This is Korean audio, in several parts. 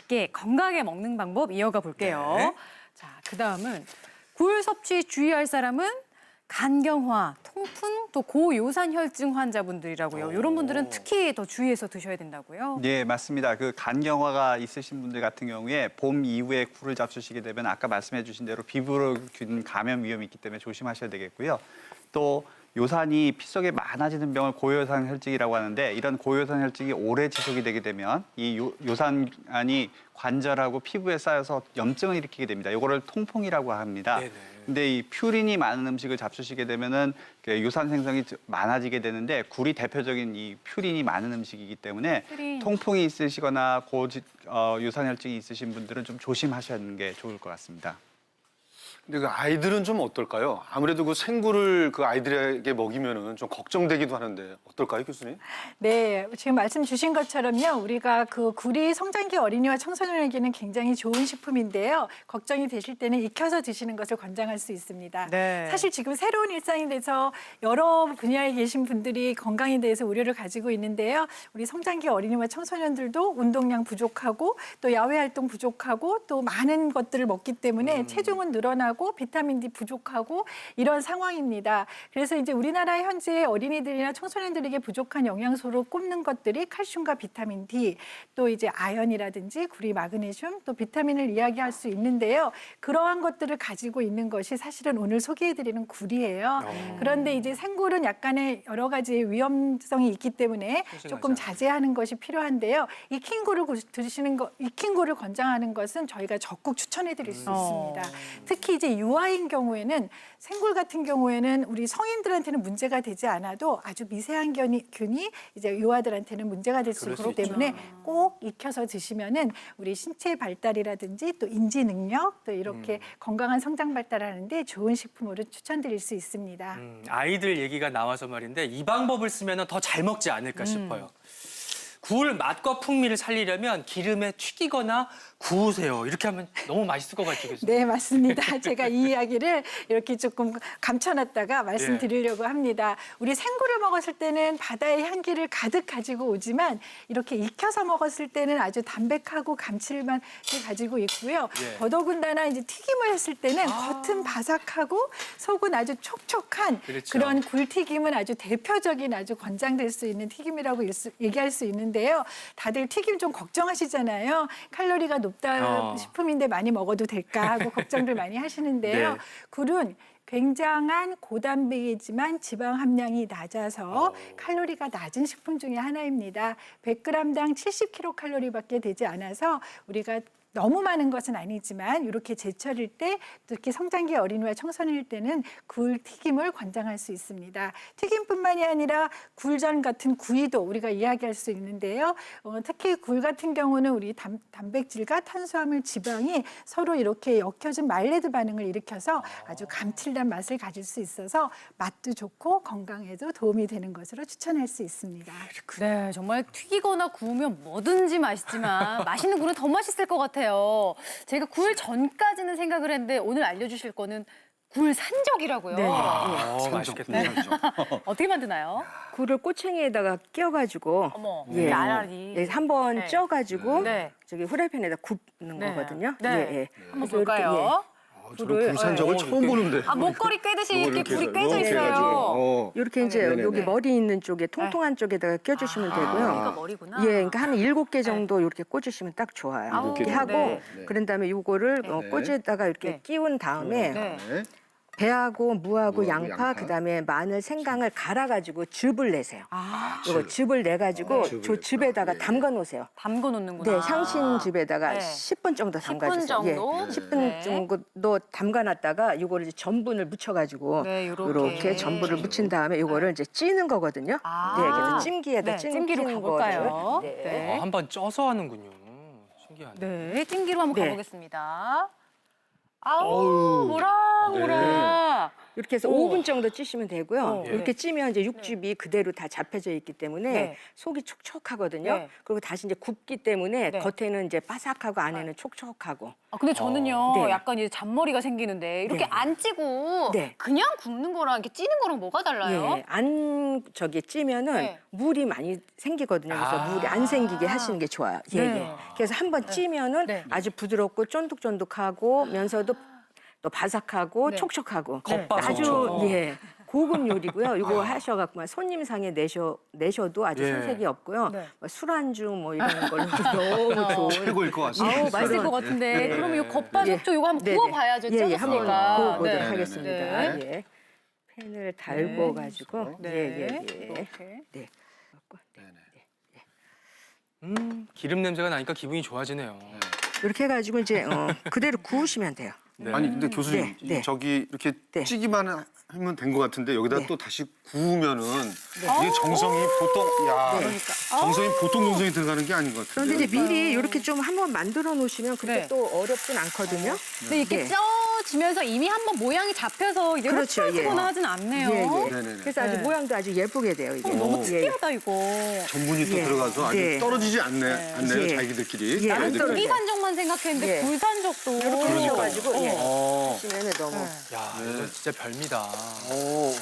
맛있게 건강하게 먹는 방법 이어가 볼게요. 네. 자, 그다음은 굴 섭취 주의할 사람은 간경화, 통풍, 또 고요산 혈증 환자분들이라고요. 이런 분들은 특히 더 주의해서 드셔야 된다고요. 네, 맞습니다. 그 간경화가 있으신 분들 같은 경우에 봄 이후에 굴을 잡수시게 되면 아까 말씀해 주신 대로 피부로균 감염 위험이 있기 때문에 조심하셔야 되겠고요. 또 요산이 피 속에 많아지는 병을 고요산 혈증이라고 하는데 이런 고요산 혈증이 오래 지속이 되게 되면 이 요산이 관절하고 피부에 쌓여서 염증을 일으키게 됩니다. 이거를 통풍이라고 합니다. 네네. 근데 이 퓨린이 많은 음식을 잡수시게 되면은 요산 생성이 많아지게 되는데 굴이 대표적인 이 퓨린이 많은 음식이기 때문에 퓨린. 통풍이 있으시거나 요산 혈증이 있으신 분들은 좀 조심하시는 게 좋을 것 같습니다. 근데 그 아이들은 좀 어떨까요? 아무래도 그 생굴을 그 아이들에게 먹이면은 좀 걱정되기도 하는데 어떨까요, 교수님? 네, 지금 말씀 주신 것처럼요. 우리가 그 굴이 성장기 어린이와 청소년에게는 굉장히 좋은 식품인데요. 걱정이 되실 때는 익혀서 드시는 것을 권장할 수 있습니다. 네. 사실 지금 새로운 일상이 돼서 여러 분야에 계신 분들이 건강에 대해서 우려를 가지고 있는데요. 우리 성장기 어린이와 청소년들도 운동량 부족하고 또 야외 활동 부족하고 또 많은 것들을 먹기 때문에 체중은 늘어나고 비타민 D 부족하고 이런 상황입니다. 그래서 이제 우리나라 현재 어린이들이나 청소년들에게 부족한 영양소로 꼽는 것들이 칼슘과 비타민 D, 또 이제 아연이라든지 구리, 마그네슘, 또 비타민을 이야기할 수 있는데요. 그러한 것들을 가지고 있는 것이 사실은 오늘 소개해드리는 굴이에요. 그런데 이제 생굴은 약간의 여러 가지 위험성이 있기 때문에 조금 자제하는 것이 필요한데요. 익힌 굴을 드시는 거, 익힌 굴을 권장하는 것은 저희가 적극 추천해드릴 수 있습니다. 특히 이제 유아인 경우에는 생굴 같은 경우에는 우리 성인들한테는 문제가 되지 않아도 아주 미세한 균이 이제 유아들한테는 문제가 될 수 있기 때문에 꼭 익혀서 드시면은 우리 신체 발달이라든지 또 인지 능력 또 이렇게 건강한 성장 발달하는데 좋은 식품으로 추천드릴 수 있습니다. 아이들 얘기가 나와서 말인데 이 방법을 쓰면 더 잘 먹지 않을까 싶어요. 굴 맛과 풍미를 살리려면 기름에 튀기거나 구우세요. 이렇게 하면 너무 맛있을 것 같아요. 교수님. 네, 맞습니다. 제가 이 이야기를 이렇게 조금 감춰놨다가 말씀드리려고 합니다. 우리 생굴을 먹었을 때는 바다의 향기를 가득 가지고 오지만 이렇게 익혀서 먹었을 때는 아주 담백하고 감칠맛을 가지고 있고요. 예. 더더군다나 이제 튀김을 했을 때는 겉은 바삭하고 속은 아주 촉촉한 그렇죠. 그런 굴튀김은 아주 대표적인 아주 권장될 수 있는 튀김이라고 얘기할 수 있는데요. 다들 튀김 좀 걱정하시잖아요. 칼로리가 높다 식품인데 많이 먹어도 될까 하고 걱정들 많이 하시는데요. 네. 굴은 굉장한 고단백이지만 지방 함량이 낮아서 칼로리가 낮은 식품 중에 하나입니다. 100g당 70kcal밖에 되지 않아서 우리가 너무 많은 것은 아니지만 이렇게 제철일 때 특히 성장기 어린이와 청소년일 때는 굴 튀김을 권장할 수 있습니다. 튀김뿐만이 아니라 굴전 같은 구이도 우리가 이야기할 수 있는데요. 특히 굴 같은 경우는 우리 단백질과 탄수화물, 지방이 서로 이렇게 엮여진 말레드 반응을 일으켜서 아주 감칠단 맛을 가질 수 있어서 맛도 좋고 건강에도 도움이 되는 것으로 추천할 수 있습니다. 네, 정말 튀기거나 구우면 뭐든지 맛있지만 맛있는 굴은 더 맛있을 것 같아요. 제가 굴 전까지는 생각을 했는데 오늘 알려주실 거는 굴 산적이라고요. 네. 맛있겠다. 어떻게 만드나요? 굴을 꼬챙이에다가 끼워가지고 어머, 예. 알알이. 예, 한번 네. 쪄가지고 네. 저기 후라이팬에다 굽는 네. 거거든요. 네. 예, 예. 한번 그래서 이렇게, 볼까요? 저는 굴산적을 처음 보는데. 아, 목걸이 꿰듯이 이렇게 굴이 꿰져 이렇게 해가지고. 있어요. 이렇게 이제 네네네. 여기 머리 있는 쪽에 통통한 쪽에다가 껴주시면 되고요. 이거 머리구나. 예, 그러니까 한 7개 정도 이렇게 꽂으시면 딱 좋아요. 아우, 이렇게 하고 네. 그런 다음에 요거를 네. 꼬지에다가 이렇게 네. 끼운 다음에 네. 네. 배하고 무하고 무하고 양파, 양파. 그다음에 마늘, 생강을 갈아가지고 즙을 내세요. 아, 이거 즙을 내가지고 즙을 저 즙에다가 냈다. 예. 담가 놓으세요. 담궈 놓는구나. 네, 향신즙에다가 네. 10분 정도 10분 담가주세요. 정도? 예, 10분 네. 정도 담가놨다가 이거를 이제 전분을 묻혀가지고 네, 요렇게. 요렇게 전분을 묻힌 다음에 이거를 이제 찌는 거거든요. 아. 네, 그래서 찜기에다 네, 찜기로 찌는 가볼까요? 거를. 네. 네. 한번 쪄서 하는군요. 신기하네. 네, 찜기로 한번 네. 가보겠습니다. 아우, 모락모락. 이렇게 해서 5분 정도 찌시면 되고요. 예. 이렇게 찌면 이제 육즙이 그대로 다 잡혀져 있기 때문에 네. 속이 촉촉하거든요. 네. 그리고 다시 이제 굽기 때문에 네. 겉에는 이제 바삭하고 안에는 촉촉하고. 아, 근데 저는요, 네. 약간 이제 잔머리가 생기는데 이렇게 네. 안 찌고 네. 그냥 굽는 거랑 이렇게 찌는 거랑 뭐가 달라요? 예, 안 찌면은 네. 물이 많이 생기거든요. 그래서 아. 물이 안 생기게 하시는 게 좋아요. 예, 네. 예. 그래서 한번 찌면은 네. 아주 부드럽고 쫀득쫀득하고,면서도 또 바삭하고 네. 촉촉하고 겉바속. 아주 예. 고급 요리고요. 이거 하셔갖고만 손님상에 내셔도 아주 예. 손색이 없고요. 네. 뭐 술안주 뭐 이런 걸로 너무 좋은. 최고일 것 같습니다. 아우, 맛있을 것 같은데. 그럼 이 겉바속촉 이거 한번 네네. 구워봐야죠. 예, 예, 한번 쪄봤으니까. 구워보도록 네. 하겠습니다. 네. 예. 팬을 달궈가지고 네. 예. 이렇게. 네. 기름 냄새가 나니까 기분이 좋아지네요. 이렇게 해가지고 이제 그대로 구우시면 돼요. 네. 아니 근데 교수님 네, 네. 저기 이렇게 네. 찌기만 하면 된 것 같은데 여기다 네. 또 다시 구우면은 이게 정성이 보통 정성이 보통 정성이 들어가는 게 아닌 것 같아요. 그런데 이제 미리 이렇게 좀 한번 만들어 놓으시면 그렇게 네. 또 어렵진 않거든요. 근데 이렇게 네. 쪄지면서 이미 한번 모양이 잡혀서 이제 그렇죠, 흩어지거나 예. 하진 않네요. 예, 예. 네네네. 그래서 아주 네. 모양도 아주 예쁘게 돼요. 이게. 너무 오. 특이하다 이거. 전분이 또 예. 들어가서 아주 네. 떨어지지 않네요. 예. 자기들끼리. 예. 나는 안 고기 떨어져요. 산적만 생각했는데 예. 굴 산적도. 이렇게 하셔가지고 예. 어. 하시면은 너무 야, 이거 진짜 별미다. 오.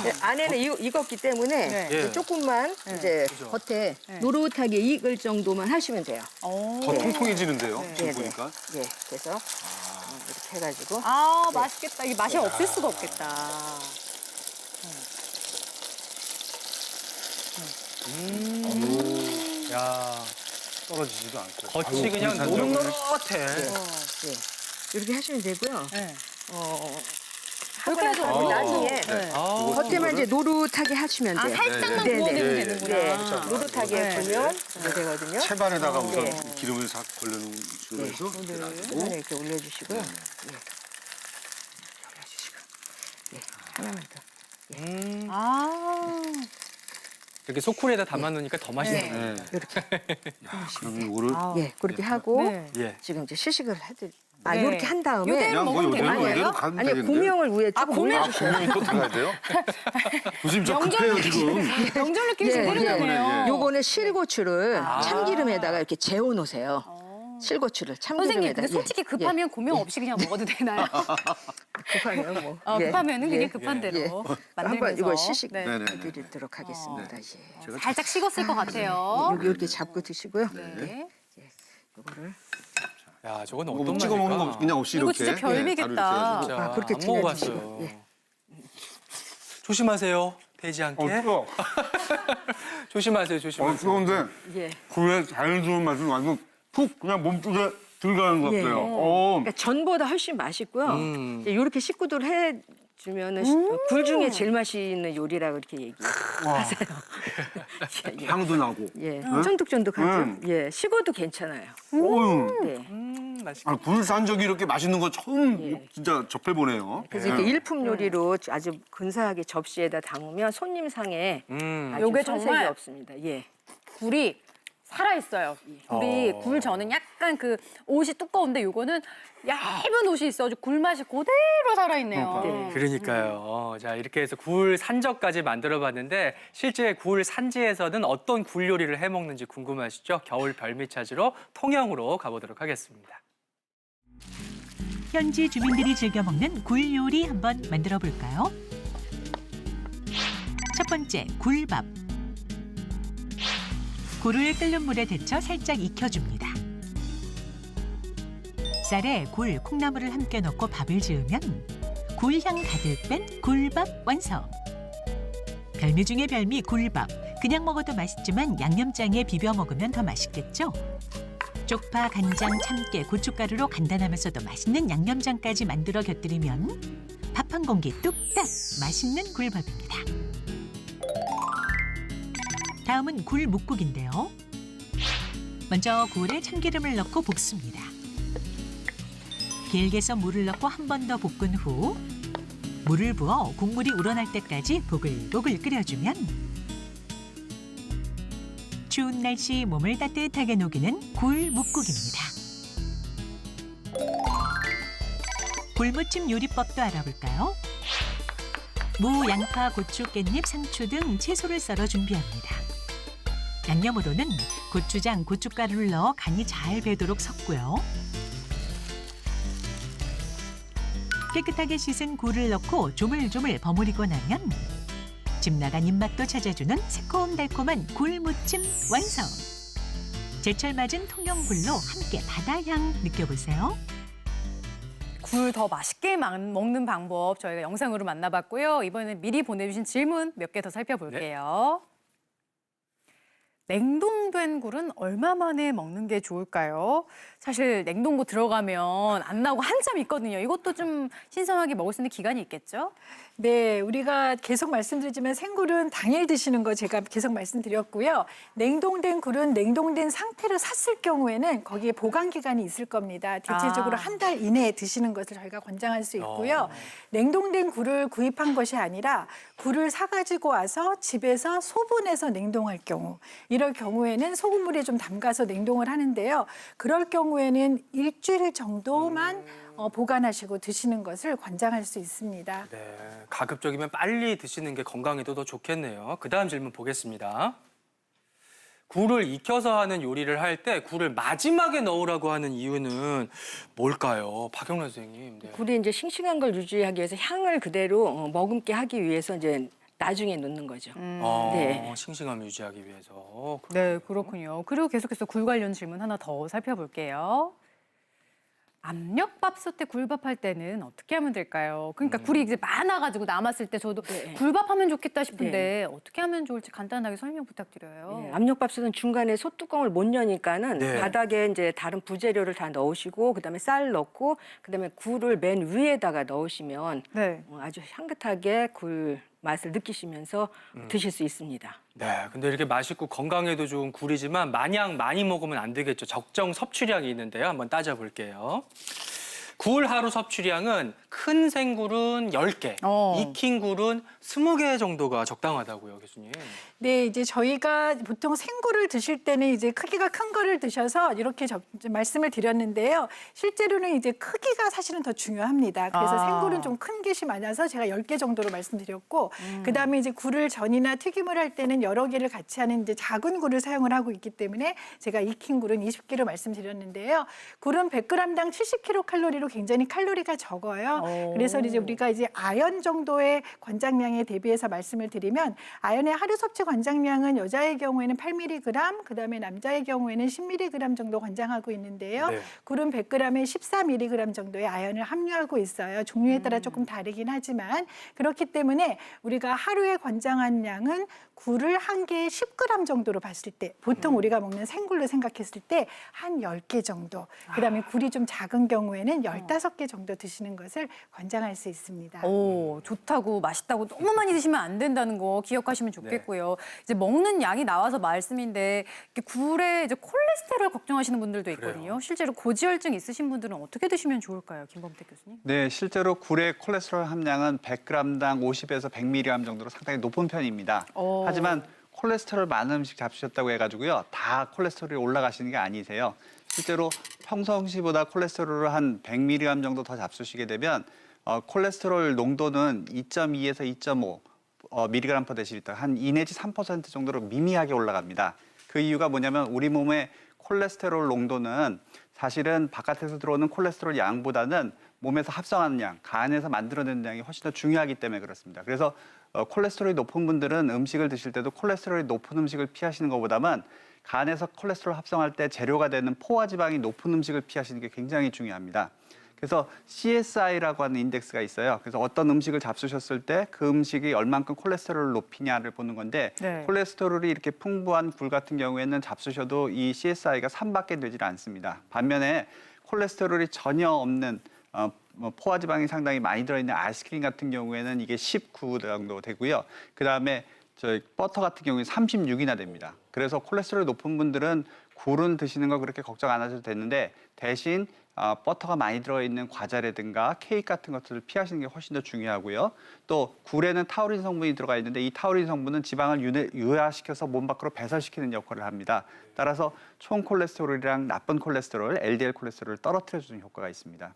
네, 안에는 익었기 때문에 네. 예. 이제 조금만 이제 그죠. 겉에 노릇하게 익을 정도만 하시면 돼요. 더 통통해지는데요. 네, 지금 네. 보니까. 예, 그래서 이렇게 해가지고 아, 맛있겠다. 이게 맛이 없을 수가 없겠다. 야, 떨어지지도 않고. 겉이 아이고, 그냥 군산적으로. 노릇노릇해. 예. 이렇게 하시면 되고요. 네. 하고 이렇게 나서 해서 나중에 네. 아, 겉에만 이제 노릇하게 하시면 아, 돼요. 살짝만 네, 네. 구워내면 네, 되는구나. 네, 노릇하게 네. 보면 이제 되거든요. 채반에다가 우선 네. 기름을 싹 걸러놓은 식으로 해서 이렇게 놔두고. 하나 이렇게 올려주시고요. 예. 올려주시고. 예, 하나만 더. 아. 이렇게 소쿠리에다 담아놓으니까 더 맛있네요. 네. 이렇게. 야, 그럼 이거를 예, 그렇게 하고 네. 예. 지금 이제 시식을 해드릴. 아, 네. 이렇게 한 다음에 요대로 그냥 뭐 먹으면 되는 이대로 거예요? 가면 아니 되겠는데. 고명을 위에 조금 고명? 아, 올려주셔야 고명이 또 들어가야 돼요? 교수님 저 급해요 지금. 명절 느낌이 예, 제대로 예. 나네요. 요거는 실고추를 참기름에다가 이렇게 재워 놓으세요. 실고추를 선생님, 참기름에다. 근데 솔직히 급하면 고명 없이 그냥 먹어도 되나요? 급하면 뭐. 급하면은 예. 그냥 급한 대로 만들면서. 한번 이거 시식 네. 네네네. 해드리도록 하겠습니다. 예. 살짝 식었을 것 같아요. 여기 이렇게 잡고 드시고요. 네. 요거를 야, 저건 이거 어떤 찍어 먹는 거 맛일까? 그냥 없이 이거 이렇게. 진짜 별미겠다. 가루 이렇게 해가지고. 진짜 아, 그렇게 안 튀겨주시고. 먹어봤어요. 예. 조심하세요. 되지 않게. 뜨거워. 조심하세요. 조심하세요. 뜨거운데 예. 굴의 자연스러운 맛은 완전 푹 그냥 몸속에 들어가는 것 예. 같아요. 그러니까 전보다 훨씬 맛있고요. 이제 이렇게 식구들 해주면은 굴 중에 제일 맛있는 요리라고 이렇게 얘기하세요. 향도 나고. 예, 쫀득쫀득하죠. 예, 식어도 괜찮아요. 어휴. 네. 맛있겠다. 아, 굴 산적이 이렇게 맛있는 거 처음 진짜 접해보네요. 그래서 이렇게 일품 요리로 아주 근사하게 접시에다 담으면 손님 상에 아주 요게 손색이 정말 없습니다. 예. 굴이 살아있어요. 굴이 굴 저는 약간 그 옷이 두꺼운데 요거는 얇은 옷이 있어가지고 굴 맛이 그대로 살아있네요. 네. 그러니까요. 자, 이렇게 해서 굴 산적까지 만들어봤는데 실제 굴 산지에서는 어떤 굴 요리를 해먹는지 궁금하시죠? 겨울 별미 찾으러 통영으로 가보도록 하겠습니다. 현지 주민들이 즐겨 먹는 굴 요리 한번 만들어 볼까요? 첫 번째, 굴밥. 굴을 끓는 물에 데쳐 살짝 익혀줍니다. 쌀에 굴, 콩나물을 함께 넣고 밥을 지으면 굴향 가득 뺀 굴밥 완성. 별미 중에 별미 굴밥. 그냥 먹어도 맛있지만 양념장에 비벼 먹으면 더 맛있겠죠? 쪽파, 간장, 참깨, 고춧가루로 간단하면서도 맛있는 양념장까지 만들어 곁들이면 밥 한 공기 뚝딱 맛있는 굴밥입니다. 다음은 굴 묵국인데요. 먼저 굴에 참기름을 넣고 볶습니다. 길게 써 물을 넣고 한 번 더 볶은 후 물을 부어 국물이 우러날 때까지 보글보글 끓여주면 추운 날씨 몸을 따뜻하게 녹이는 굴 묵국입니다. 굴무침 요리법도 알아볼까요? 무, 양파, 고추, 깻잎, 상추 등 채소를 썰어 준비합니다. 양념으로는 고추장, 고춧가루를 넣어 간이 잘 배도록 섞고요. 깨끗하게 씻은 굴을 넣고 조물조물 버무리고 나면 집 나간 입맛도 찾아주는 새콤달콤한 굴무침 완성. 제철 맞은 통영굴로 함께 바다향 느껴보세요. 굴 더 맛있게 먹는 방법 저희가 영상으로 만나봤고요. 이번에는 미리 보내주신 질문 몇 개 더 살펴볼게요. 냉동된 굴은 얼마 만에 먹는 게 좋을까요? 사실 냉동고 들어가면 안 나오고 한참 있거든요. 이것도 좀 신선하게 먹을 수 있는 기간이 있겠죠? 네, 우리가 계속 말씀드리지만 생굴은 당일 드시는 거 제가 계속 말씀드렸고요. 냉동된 굴은 냉동된 상태로 샀을 경우에는 거기에 보관 기간이 있을 겁니다. 대체적으로 한 달 이내에 드시는 것을 저희가 권장할 수 있고요. 냉동된 굴을 구입한 것이 아니라 굴을 사가지고 와서 집에서 소분해서 냉동할 경우, 이럴 경우에는 소금물에 좀 담가서 냉동을 하는데요. 그럴 경우에는 일주일 정도만 보관하시고 드시는 것을 권장할 수 있습니다. 네, 가급적이면 빨리 드시는 게 건강에도 더 좋겠네요. 그다음 질문 보겠습니다. 굴을 익혀서 하는 요리를 할 때 굴을 마지막에 넣으라고 하는 이유는 뭘까요? 박영란 선생님. 네. 굴이 이제 싱싱한 걸 유지하기 위해서 향을 그대로 머금게 하기 위해서 이제 나중에 넣는 거죠. 네. 싱싱함을 유지하기 위해서. 네, 그렇군요. 그리고 계속해서 굴 관련 질문 하나 더 살펴볼게요. 압력밥솥에 굴밥 할 때는 어떻게 하면 될까요? 그러니까 굴이 이제 많아가지고 남았을 때 저도 네. 굴밥 하면 좋겠다 싶은데 어떻게 하면 좋을지 간단하게 설명 부탁드려요. 네, 압력밥솥은 중간에 소뚜껑을 못 여니까는 네. 바닥에 이제 다른 부재료를 다 넣으시고 그다음에 쌀 넣고 그다음에 굴을 맨 위에다가 넣으시면 네. 아주 향긋하게 굴 맛을 느끼시면서 드실 수 있습니다. 네, 근데 이렇게 맛있고 건강에도 좋은 굴이지만 마냥 많이 먹으면 안 되겠죠. 적정 섭취량이 있는데요. 한번 따져볼게요. 굴 하루 섭취량은 큰 생굴은 10개, 익힌 굴은 20개 정도가 적당하다고요, 교수님. 네, 이제 저희가 보통 생굴을 드실 때는 이제 크기가 큰 거를 드셔서 이렇게 말씀을 드렸는데요. 실제로는 이제 크기가 사실은 더 중요합니다. 그래서 생굴은 좀 큰 get이 많아서 제가 10개 정도로 말씀드렸고, 그다음에 이제 굴을 전이나 튀김을 할 때는 여러 개를 같이 하는 이제 작은 굴을 사용을 하고 있기 때문에 제가 익힌 굴은 20개로 말씀드렸는데요. 굴은 100g당 70kcal로 굉장히 칼로리가 적어요. 그래서 이제 우리가 이제 아연 정도의 권장량에 대비해서 말씀을 드리면 아연의 하루 섭취 권장량은 여자의 경우에는 8mg, 그다음에 남자의 경우에는 10mg 정도 권장하고 있는데요. 네. 굴은 100g에 14mg 정도의 아연을 함유하고 있어요. 종류에 따라 조금 다르긴 하지만 그렇기 때문에 우리가 하루에 권장한 양은 굴을 한 개에 10g 정도로 봤을 때 보통 우리가 먹는 생굴로 생각했을 때 한 10개 정도, 그다음에 굴이 좀 작은 경우에는 15개 정도 드시는 것을 권장할 수 있습니다. 오, 좋다고 맛있다고 너무 많이 드시면 안 된다는 거 기억하시면 좋겠고요. 이제 먹는 양이 나와서 말씀인데 이렇게 굴에 이제 콜레스테롤 걱정하시는 분들도 있거든요. 그래요. 실제로 고지혈증 있으신 분들은 어떻게 드시면 좋을까요, 김범택 교수님? 네, 실제로 굴의 콜레스테롤 함량은 100g당 50에서 100mg 정도로 상당히 높은 편입니다. 하지만 콜레스테롤 많은 음식 잡수셨다고 해가지고요, 다 콜레스테롤이 올라가시는 게 아니세요. 실제로 평상시보다 콜레스테롤을 한 100mg 정도 더 잡수시게 되면 콜레스테롤 농도는 2.2에서 2.5 mg/dL, 한 2 내지 3% 정도로 미미하게 올라갑니다. 그 이유가 뭐냐면 우리 몸의 콜레스테롤 농도는 사실은 바깥에서 들어오는 콜레스테롤 양보다는 몸에서 합성하는 양, 간에서 만들어내는 양이 훨씬 더 중요하기 때문에 그렇습니다. 그래서 콜레스테롤이 높은 분들은 음식을 드실 때도 콜레스테롤이 높은 음식을 피하시는 것보다는 간에서 콜레스테롤 합성할 때 재료가 되는 포화지방이 높은 음식을 피하시는 게 굉장히 중요합니다. 그래서 CSI라고 하는 인덱스가 있어요. 그래서 어떤 음식을 잡수셨을 때 그 음식이 얼만큼 콜레스테롤을 높이냐를 보는 건데 콜레스테롤이 이렇게 풍부한 굴 같은 경우에는 잡수셔도 이 CSI가 3밖에 되질 않습니다. 반면에 콜레스테롤이 전혀 없는 포화지방이 상당히 많이 들어있는 아이스크림 같은 경우에는 이게 19 정도 되고요. 그다음에 저희 버터 같은 경우에 36이나 됩니다. 그래서 콜레스테롤이 높은 분들은 굴은 드시는 거 그렇게 걱정 안 하셔도 되는데 대신 버터가 많이 들어있는 과자라든가 케이크 같은 것들을 피하시는 게 훨씬 더 중요하고요. 또 굴에는 타우린 성분이 들어가 있는데 이 타우린 성분은 지방을 유화시켜서 몸 밖으로 배설시키는 역할을 합니다. 따라서 총 콜레스테롤이랑 나쁜 콜레스테롤, LDL 콜레스테롤을 떨어뜨려주는 효과가 있습니다.